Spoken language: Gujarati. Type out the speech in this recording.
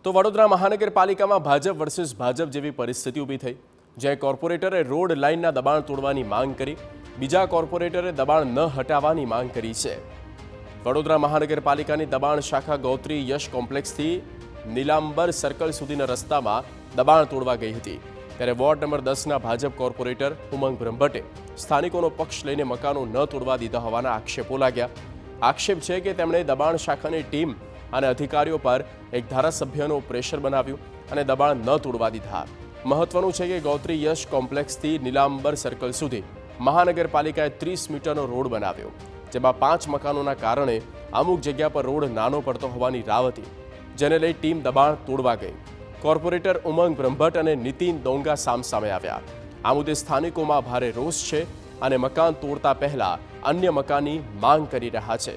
તો વડોદરા મહાનગરપાલિકામાં ભાજપ વર્સિસ ભાજપ જેવી પરિસ્થિતિ ઊભી થઈ, જ્યાં કોર્પોરેટરે રોડ લાઇનના દબાણ તોડવાની માંગ કરી, બીજા કોર્પોરેટરે દબાણ ન હટાવવાની માંગ કરી છે. વડોદરા મહાનગરપાલિકાની દબાણ શાખા ગૌત્રી યશ કોમ્પ્લેક્સથી નીલાંબર સર્કલ સુધીના રસ્તામાં દબાણ તોડવા ગઈ હતી, ત્યારે વોર્ડ નંબર 10ના ભાજપ કોર્પોરેટર ઉમંગ બ્રહ્મભટ્ટે સ્થાનિકોનો પક્ષ લઈને મકાનો ન તોડવા દીધા હોવાના આક્ષેપો લાગ્યા. આક્ષેપ છે કે તેમણે દબાણ શાખાની ટીમ અને અધિકારીઓ પર એક ધારાસભ્યનું પ્રેશર બનાવ્યું અને દબાણ ન તોડવા દીધા. મહત્વનું છે કે ગૌત્રી યશ કોમ્પ્લેક્સથી નીલાંબર સર્કલ સુધી મહાનગરપાલિકાએ 30 મીટરનો રોડ બનાવ્યો, જેમાં 5 મકાનોના કારણે અમુક જગ્યા પર રોડ નાનો પડતો હોવાની રાવ હતી, જેને લઈ ટીમ દબાણ તોડવા ગઈ. કોર્પોરેટર ઉમંગ બ્રહ્મભટ્ટ અને નીતિન ડોંગા સામસામે આવ્યા. આ મુદ્દે સ્થાનિકોમાં ભારે રોષ છે અને મકાન તોડતા પહેલા અન્ય મકાનની માંગ કરી રહ્યા છે.